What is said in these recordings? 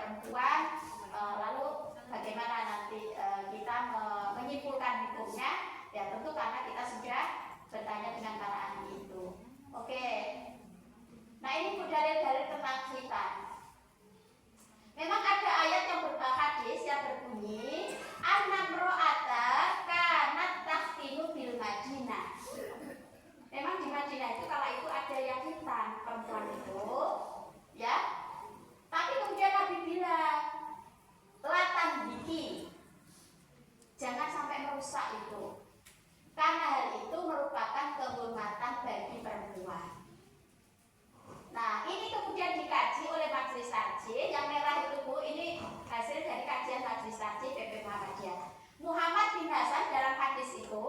perempuan, lalu bagaimana nanti kita menyimpulkan hukumnya, ya tentu karena kita sudah bertanya dengan para ahli itu. Oke. Nah ini dalil-dalil tentang khitan. Memang ada ayat yang hadis yang berbunyi anak ro'ata kanat tahtinu bil Madinah. Memang di Madinah itu kalau itu ada yang khitan perempuan itu, ya. Tapi kemudian Nabi bilang latan biki, jangan sampai merusak itu, karena hal itu merupakan kehormatan bagi perempuan. Nah ini kemudian dikaji oleh Majelis Tarjih. Yang merah itu Bu, ini hasil dari kajian Majelis Tarjih PP Muhammadiyah. Muhammad bin Hasan dalam hadis itu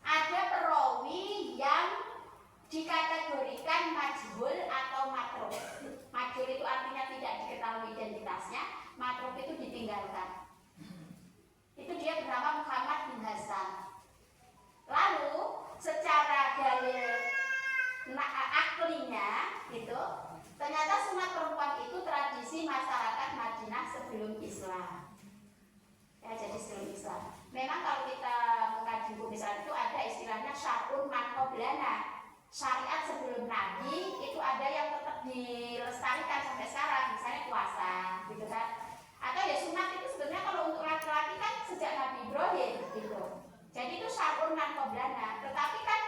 ada perawi yang dikategorikan majhul atau matruk. Majhul itu artinya tidak diketahui identitasnya, matruk itu ditinggalkan. Itu dia bernama Muhammad bin Hasan. Lalu secara dalil aklinya gitu, ternyata sunat perempuan itu tradisi masyarakat Madinah sebelum Islam. Ya, jadi sebelum Islam. Memang kalau kita mengkaji hukum Islam itu ada istilahnya syar'un man qablana. Syariat sebelum Nabi itu ada yang tetap dilestarikan sampai sekarang, misalnya puasa, gitu kan. Atau ya sunat itu sebenarnya kalau untuk laki-laki kan sejak Nabi Ibrahim gitu. Jadi itu syar'un man qablana. Tetapi kan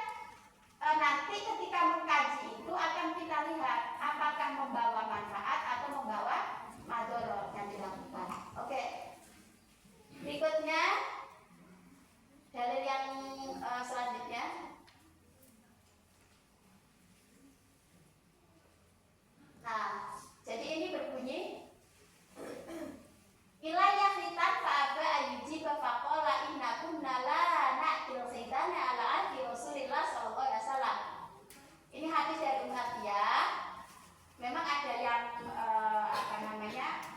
nanti ketika mengkaji itu akan kita lihat apakah membawa manfaat atau membawa madorot yang dilakukan. Oke. Berikutnya dalil yang selanjutnya. Nah, jadi ini berbunyi ilayah khitan fa'aba ayuji faqala inna kunna la na'til khitana ala ahdi Rasulillah sallallahu alaihi wasallam. Ini hadis dari Umatiyah. Memang ada yang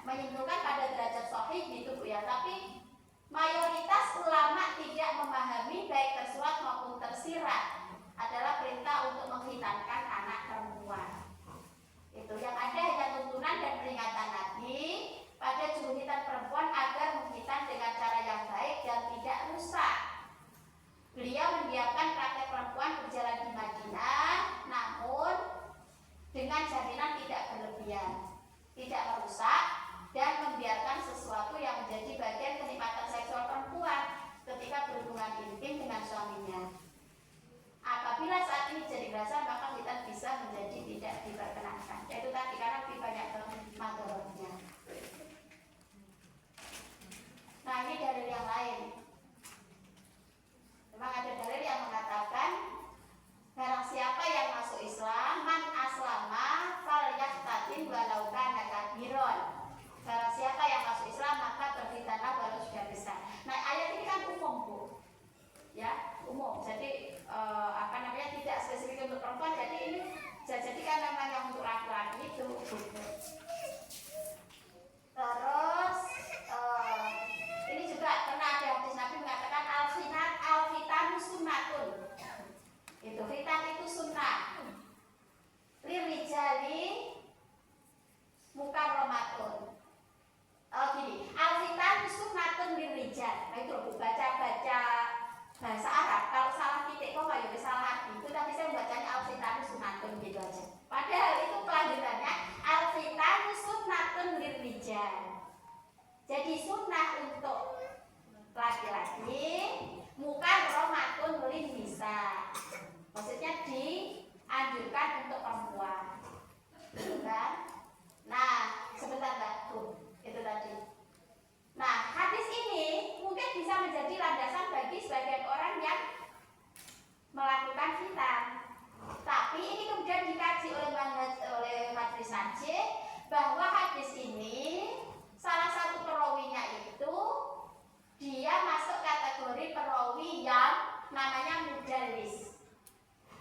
menyimpulkan pada derajat sahih gitu Bu ya, tapi mayoritas ulama tidak memahami baik tersurat maupun tersirat adalah perintah untuk mengkhitankan anak perempuan. Itu yang ada hanya tuntunan dan peringatan Nabi pada juru khitan perempuan agar mengkhitan dengan cara yang baik dan tidak rusak. Beliau membiarkan praktek perempuan berjalan di Madinah, namun dengan jaminan tidak berlebihan, tidak merusak, dan membiarkan sesuatu yang menjadi bagian kenikmatan seksual perempuan ketika berhubungan intim dengan suaminya. Apabila saat ini jadi berasa, maka kita bisa menjadi tidak diperkenankan. Yaitu tadi karena lebih banyak madorotnya. Nah ini dalil yang lain. Memang ada dalil yang mengatakan barang siapa yang masuk Islam, man aslama fal yahtatin walau kana kabiron. Barang siapa yang masuk Islam maka berkhitanlah walau sudah besar. Nah ayat ini kan umum Bu, ya umum. Jadi tidak spesifik untuk perempuan. Jadi ini kan memang yang untuk laki-laki itu. Terus ini juga pernah ada hadis Nabi mengatakan al-khitanu sunnatun. Itu khitan itu sunnah. Lirijali mukarramatun. Gini, al-khitanu sunnatun lirijal. Nah itu baca bahasa Arab. Kalau salah titik kok kayak salah itu, tapi saya membacanya al-khitanu sunnatun gitu aja. Padahal itu kelanjutannya al-khitanu sunnatun lirijal. Jadi sunnah untuk laki-laki, mukarramatun lin nisa. Maksudnya dianjurkan untuk perempuan. Kan? Nah, sebentar Mbak. Itu tadi. Nah, hadis ini mungkin bisa menjadi landasan bagi sebagian orang yang melakukan khitan. Tapi ini kemudian dikaji oleh Majelis Tarjih bahwa hadis ini salah satu perawinya itu dia masuk kategori perawi yang namanya mudallis.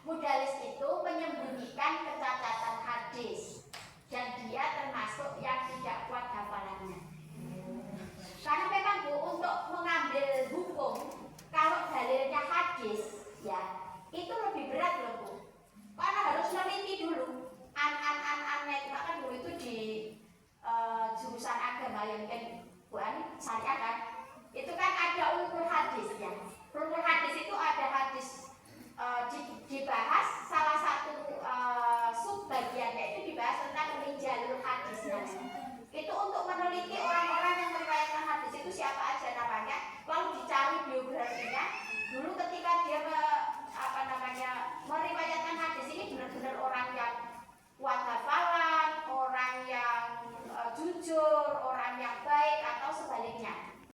Mudallis itu menyembunyikan kecacatan hadis dan dia termasuk yang mungkin